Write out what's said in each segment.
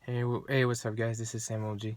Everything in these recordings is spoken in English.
Hey, what's up, guys? This is Sam OG.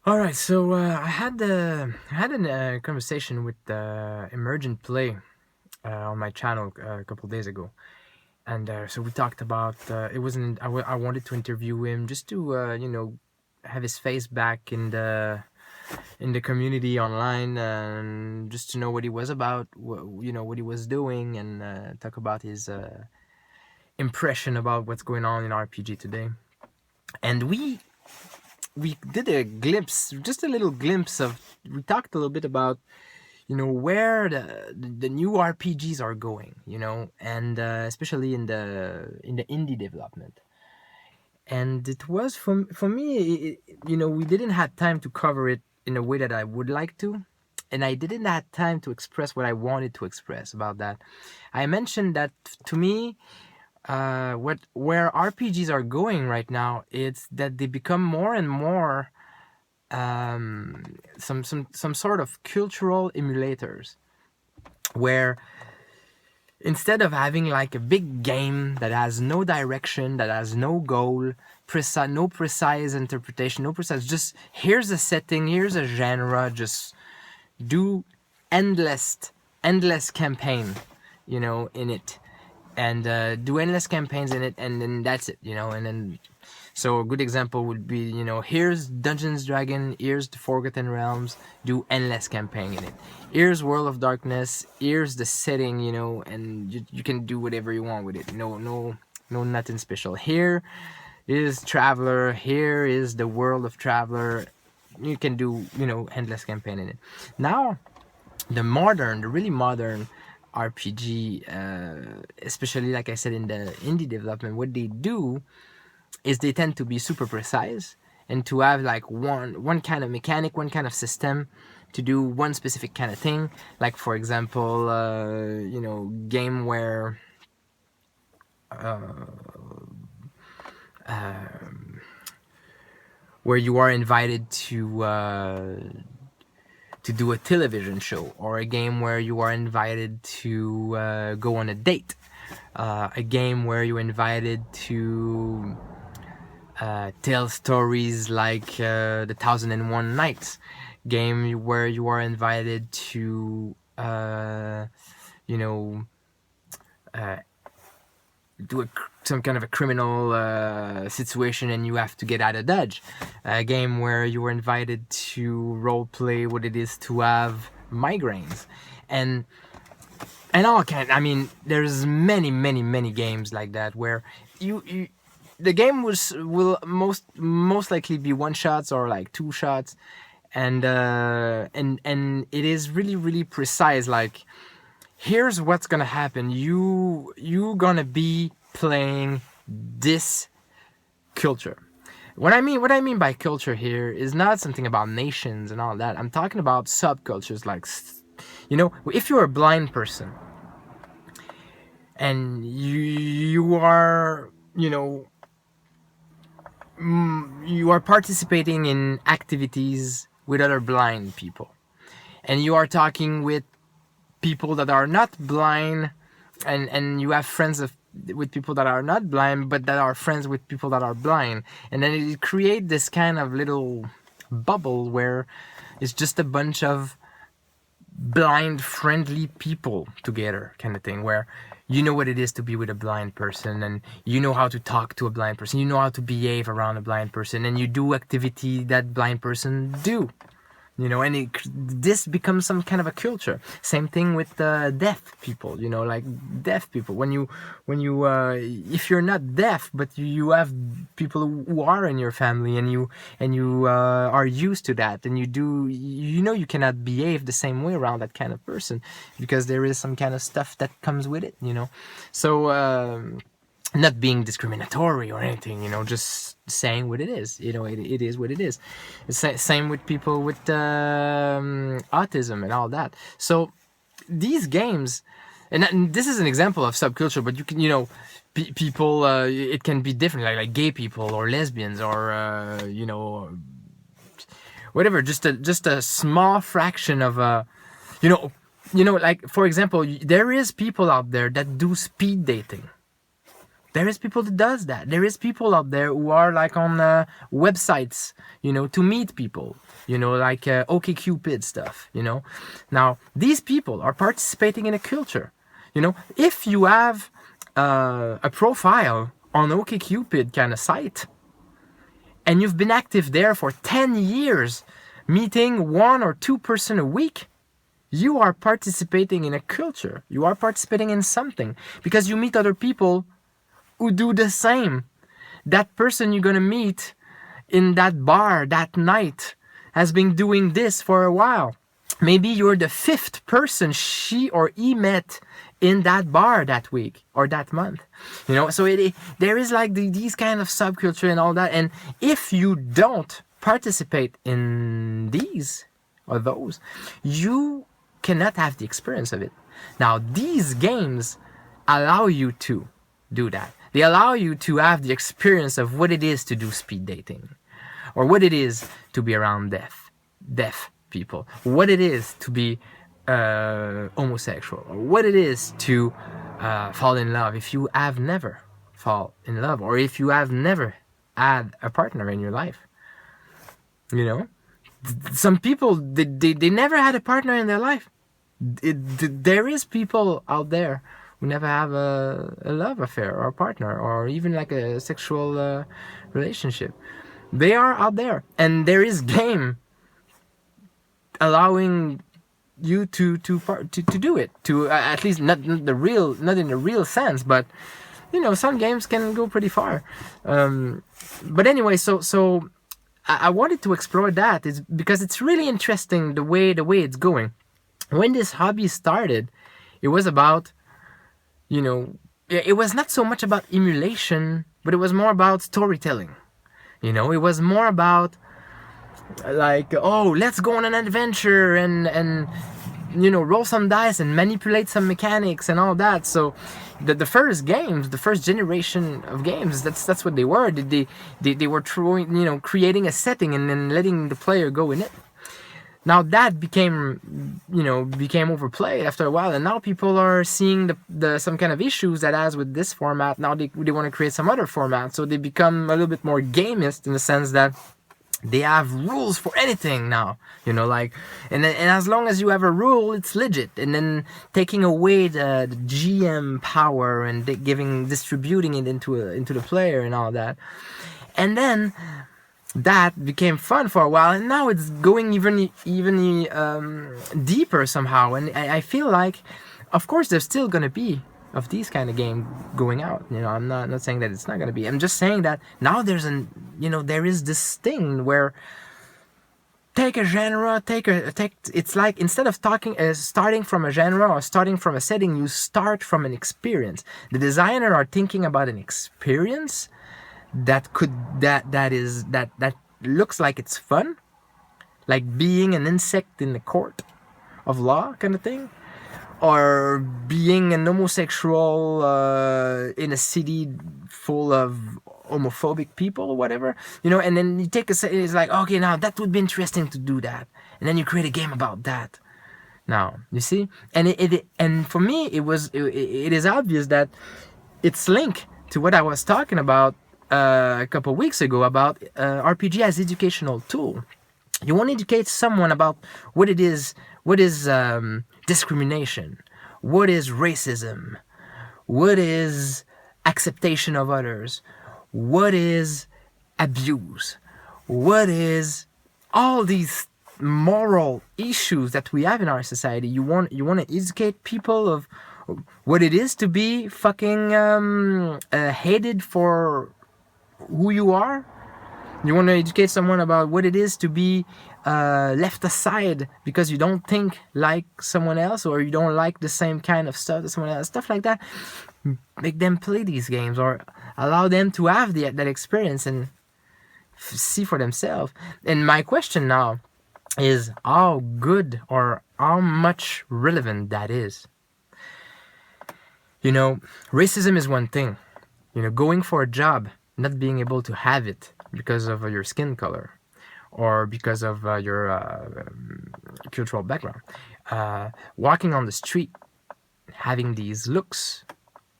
All right, so I had a conversation with Emergent Play on my channel a couple days ago, and so we talked about it wasn't I wanted to interview him just to have his face back in the community online, and just to know what he was about, what he was doing, and talk about his impression about what's going on in RPG today. And we did a glimpse, just a little glimpse of. We talked a little bit about where the new RPGs are going, and especially in the indie development. And it was for me, we didn't have time to cover it in a way that I would like to, and I didn't have time to express what I wanted to express about that. I mentioned that to me, where RPGs are going right now, it's that they become more and more some sort of cultural emulators, where instead of having like a big game that has no direction, that has no goal, no precise interpretation, no precise, just here's a setting, here's a genre, just do endless campaign, in it, and do endless campaigns in it, and then that's it, and then. So a good example would be, here's Dungeons Dragon, here's the Forgotten Realms, do endless campaign in it. Here's World of Darkness, here's the setting, and you can do whatever you want with it. No, nothing special. Here is Traveler, here is the World of Traveler. You can do, endless campaign in it. Now, the really modern RPG, especially like I said in the indie development, what they do is they tend to be super precise and to have like one kind of mechanic, one kind of system to do one specific kind of thing. Like for example, game where you are invited to do a television show, or a game where you are invited to go on a date, a game where you're invited to tell stories like the 1001 Nights, game where you are invited to do some kind of a criminal situation and you have to get out of Dodge, a game where you were invited to role play what it is to have migraines, and all kind. I mean, there's many games like that where you the game will most likely be one shots or like two shots, and it is really precise. Like, here's what's gonna happen. You gonna be playing this culture. What I mean by culture here is not something about nations and all that. I'm talking about subcultures. Like, if you're a blind person and you are, you are participating in activities with other blind people, and you are talking with people that are not blind, and you have friends with people that are not blind but that are friends with people that are blind, and then it creates this kind of little bubble where it's just a bunch of blind friendly people together, kind of thing, where you know what it is to be with a blind person, and you know how to talk to a blind person, you know how to behave around a blind person, and you do activity that blind person do, and this becomes some kind of a culture. Same thing with deaf people, like deaf people. When you if you're not deaf but you have people who are in your family, and you are used to that, and you cannot behave the same way around that kind of person, because there is some kind of stuff that comes with it, so not being discriminatory or anything, just saying what it is. It is what it is. Same with people with autism and all that. So these games, and this is an example of subculture, but you can, people, it can be different, like gay people or lesbians or, whatever, just a small fraction of, like, for example, there is people out there that do speed dating. There is people that does that. There is people out there who are like on websites, to meet people, like OkCupid stuff, Now, these people are participating in a culture. If you have a profile on OkCupid kind of site, and you've been active there for 10 years, meeting 1 or 2 person a week, you are participating in a culture. You are participating in something because you meet other people who do the same. That person you're gonna meet in that bar that night has been doing this for a while. Maybe you're the 5th person she or he met in that bar that week or that month. So there is like these kind of subculture and all that. And if you don't participate in these or those, you cannot have the experience of it. Now, these games allow you to do that. They allow you to have the experience of what it is to do speed dating, or what it is to be around deaf people, what it is to be homosexual, or what it is to fall in love if you have never fall in love, or if you have never had a partner in your life. Some people, they never had a partner in their life. There is people out there who never have a love affair or a partner or even like a sexual relationship. They are out there, and there is game allowing you to do it, to at least not in the real sense, but some games can go pretty far. But anyway, so I wanted to explore that is because it's really interesting the way it's going. When this hobby started, it was about, it was not so much about emulation, but it was more about storytelling. It was more about like, oh, let's go on an adventure and roll some dice and manipulate some mechanics and all that. So the first games, the first generation of games, that's what they were. They were throwing, creating a setting and then letting the player go in it. Now that became overplayed after a while, and now people are seeing the some kind of issues that has with this format. Now they want to create some other format, so they become a little bit more gamist in the sense that they have rules for anything now, and as long as you have a rule, it's legit. And then taking away the GM power and distributing it into the player and all that, and then that became fun for a while, and now it's going even deeper somehow. And I feel like, of course, there's still gonna be of these kind of game going out. I'm not saying that it's not gonna be. I'm just saying that now there is this thing where take a genre, it's like instead of starting from a genre or starting from a setting, you start from an experience. The designer are thinking about an experience that looks like it's fun, like being an insect in the court of law kind of thing, or being an homosexual in a city full of homophobic people or whatever, and then you take it's like, okay, now that would be interesting to do that, and then you create a game about that. Now you see, and and for me it is obvious that it's linked to what I was talking about a couple weeks ago about RPG as educational tool. You want to educate someone about what is discrimination, what is racism, what is acceptation of others, what is abuse, what is all these moral issues that we have in our society. You want to educate people of what it is to be fucking hated for who you are. You want to educate someone about what it is to be left aside because you don't think like someone else, or you don't like the same kind of stuff as someone else, stuff like that. Make them play these games, or allow them to have that experience and see for themselves. And my question now is how good or how much relevant that is. Racism is one thing. Going for a job, not being able to have it because of your skin color or because of your cultural background. Walking on the street, having these looks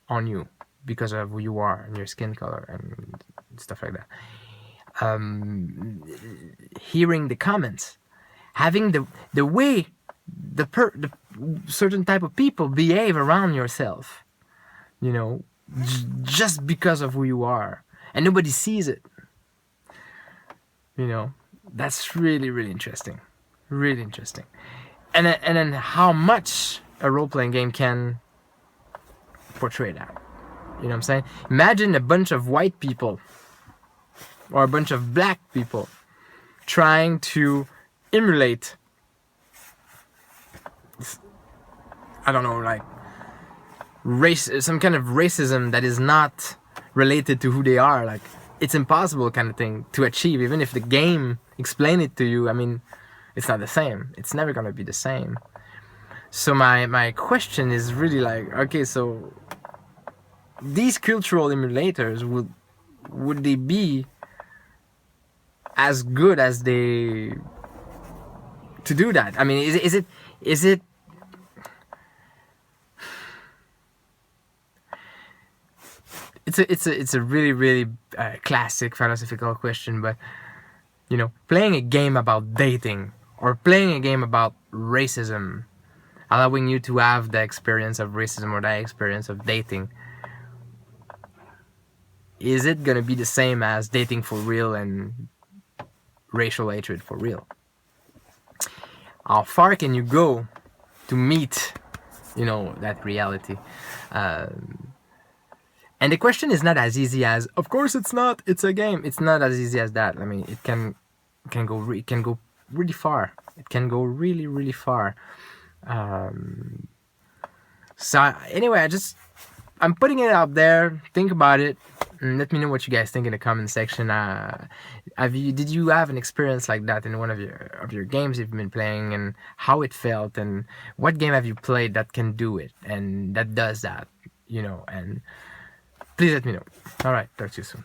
on you because of who you are and your skin color and stuff like that. Hearing the comments, having the way the certain type of people behave around yourself, you know, just because of who you are, and nobody sees it. You know, that's really, really interesting, really interesting. And then how much a role playing game can portray that. You know what I'm saying? Imagine a bunch of white people or a bunch of black people trying to emulate, I don't know, like race, some kind of racism that is not related to who they are. Like, it's impossible kind of thing to achieve, even if the game explain it to you. I mean, it's not the same. It's never gonna be the same. So my question is really like, okay, so these cultural emulators, would they be as good as they to do that? I mean, is it it's a really, really classic philosophical question, but you know, playing a game about dating or playing a game about racism, allowing you to have the experience of racism or the experience of dating, is it gonna be the same as dating for real and racial hatred for real? How far can you go to meet, you know, that reality? And the question is not as easy as, of course it's not, it's a game. It's not as easy as that. I mean, it can go really far. It can go really, really far. So anyway, I'm putting it out there. Think about it. And let me know what you guys think in the comment section. Did you have an experience like that in one of your games you've been playing, and how it felt, and what game have you played that can do it and that does that, you know? And please let me know. All right, talk to you soon.